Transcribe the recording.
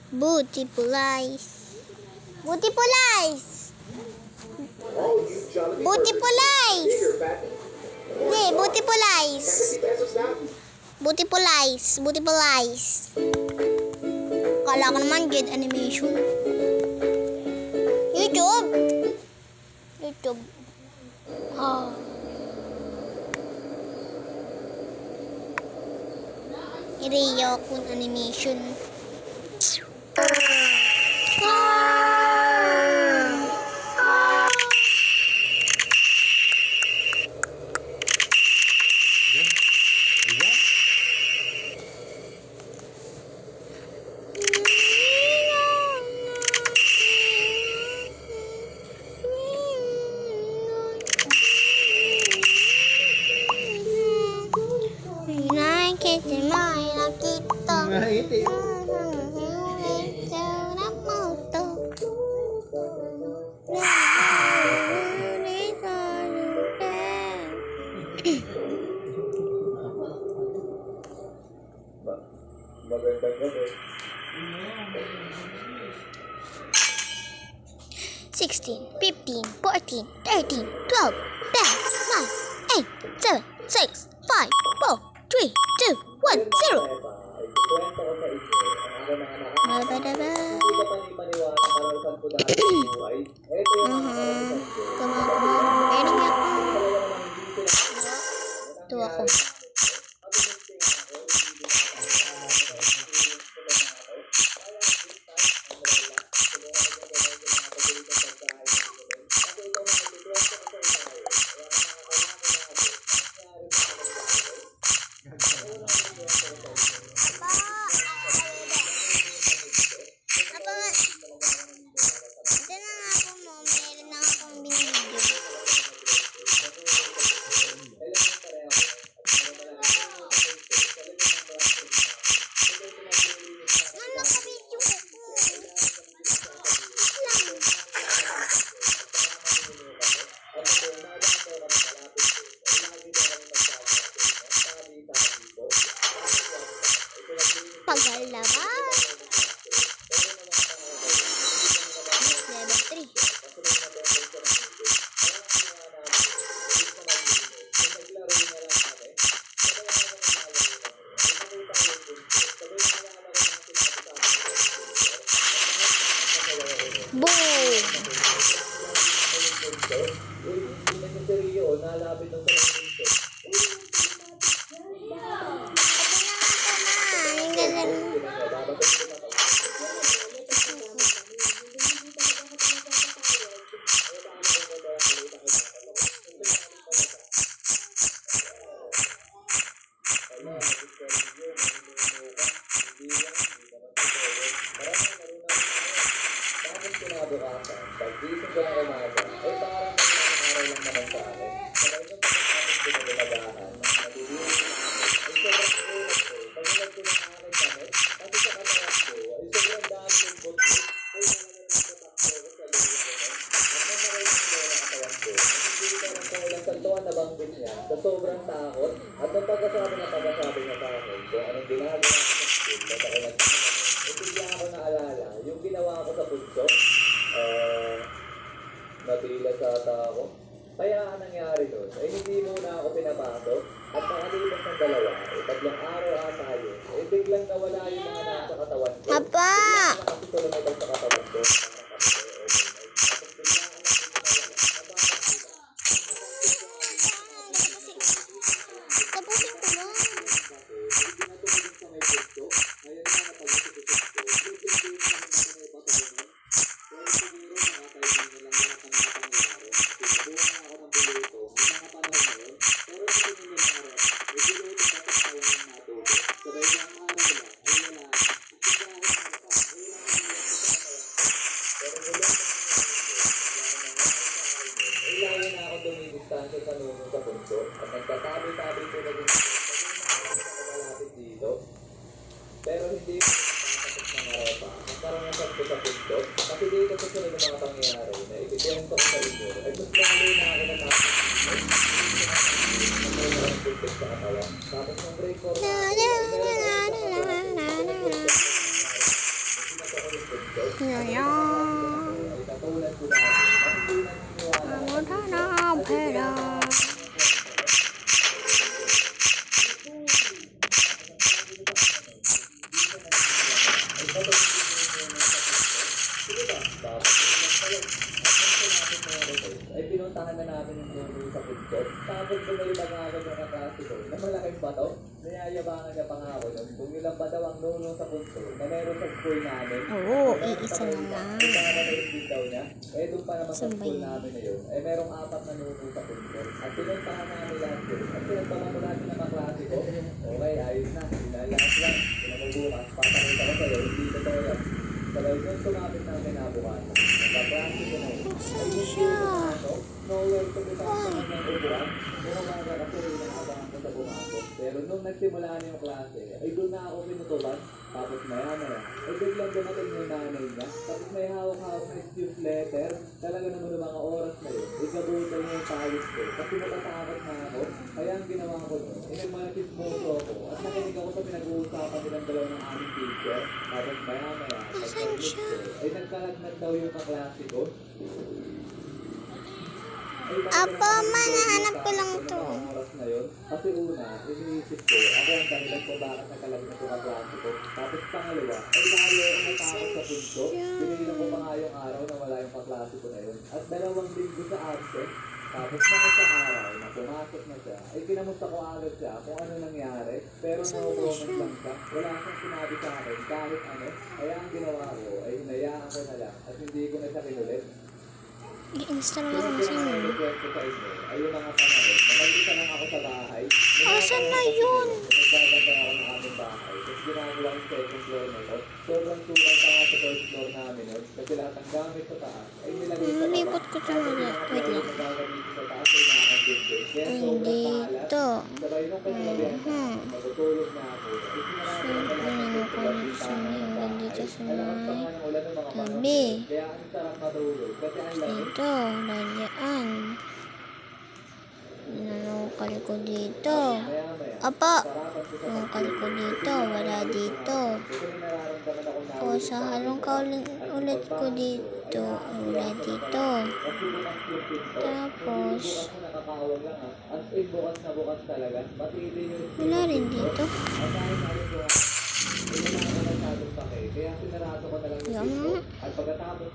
Beautiful eyes. Beautiful eyes. Beautiful eyes. Hey, beautiful eyes. Beautiful eyes. Beautiful eyes. Kala ko naman Jed Animation. YouTube. YouTube. Oh. Iriyo Kun Animation. Sixteen, 15, 14, 13, 12, 10, 9, 8, 7, 6, 5, 4, 3, 2, 1, 0. Tuwa ko. Paglabas. Level 3. Boom! Sa sobrang takot at nung pagkasabi niya sa akin kung anong ginagawa ko sa school, bigla ako naalala yung ginawa ko sa punso, natila sa ako. Kaya ang nangyari doon ay hindi muna ako pinapasok at nakalipas ng 2, 3 araw ata yun, biglang nawala yung mga nasa katawan ko. Papa! Biglang nakasitulong sa katawan ko. At nagkatabi-tabi ko na din malapit dito. Pero hindi tapos ng arepa. Nagkaroon ng sakto sa punto. Kasi dito sa sunod ng mga pangyayari na ipipiyento ko sa inyo. Ay mas lalo na ako natapos. Ang puntik sa katawan. Tapos ng break 4 na ako. Ay katulad ko dati. Kasi hindi naniniwala ako. Ay pinuntahan na namin yung nuno sa puntot. Tapos bumaybag nga ako ng kaklase ko na malaking bato. Niyayabangan niya pa nga ako nun. Kung ilang ba daw ang nuno sa puntot na meron sa school namin. Oo, iisa na lang. Ay nakakanayin din daw niya. Eh doon pa naman sa Saan ba school yun? namin na yun. Eh merong 4 na nuno sa puntot. At pinuntahan namin lahat yun. At pinagtaman ko natin ng kaklase ko. Okay, ayos na. Last lang. Pinamabukas. Papakita ko sa'yo. Hindi totoo yan. Sabay nung sumapit namin nabukasan. Nagkaklase ko na yun. Saan siya? Nowhere to be found ng upuan. Pero umaga kasi inaabangan ko sa pumasok. Pero nung nagsimulaan yung klase, ay doon na ako pinutuban. Tapos maya-maya, ay biglang dumating yung nanay niya. Tapos may hawak-hawak na excuse letter. Talaga naman ng mga oras na yun. Ikabutan niya yung pawis ko. Kasi natatakot na ako. Kaya ang ginawa ko nun, nagmatismoso ako. At nakinig ako sa pinag-uusapan nilang dalaw ng aming teacher. Tapos maya-maya, pagkalinis ko, ay nagkalagnat daw yung kaklase ko. Apa, nahanap ko lang to. Oras na yun. Kasi una, iniisip ko, ako ang dahilan ko bakit nagkalagnat yung kaklase ko. Tapos pangalawa, ay lalo ako natakot sa punto. Pinilang ko pa nga yung araw na wala yung kaklase ko na yun. At 2 linggo sa absent. Tapos mga sa araw na pumasok na siya, ay kinamusta ko agad siya kung ano nangyari. Pero no comment lang siya. Wala siyang sinabi sa akin kahit ano. Kaya ang ginawa ko ay hinayaan ko na lang at hindi ko na siya kinulit. I-install mo Yung kasi yun. pinaka-request ko sa inyo ay yung mga panahon na nag-isa lang ako sa bahay. Asan na yun? Nagbabantay ako ng aming bahay. Tapos ginagawa yung second floor na ito. Sobrang sukal pa nga sa first floor namin yun. Kasi lahat ng gamit sa taas ay nilagay sa baba. Nalipot ko ito na. Wait lang. Nagagamitin sa taas ay nakakandun din. Kaya Ay, sobrang kalat. dito. Sabay nung pinagabihan na ako, magutulog na ako. Ay sinarado na pala Ano ng connection na yung dito sa Alakas pa nga ng ulan ng mga panahon. tabi. Kaya ang sarap matulog. Kasi ang lamig. Dito, nandiyan. Nanukal ko dito. Apa, nanukal ko dito. Wala dito. O, sa halong ulit ko dito. Wala dito. Tapos, wala rin dito. Kaya sinarado ko na lang yung Yan. at pagkatapos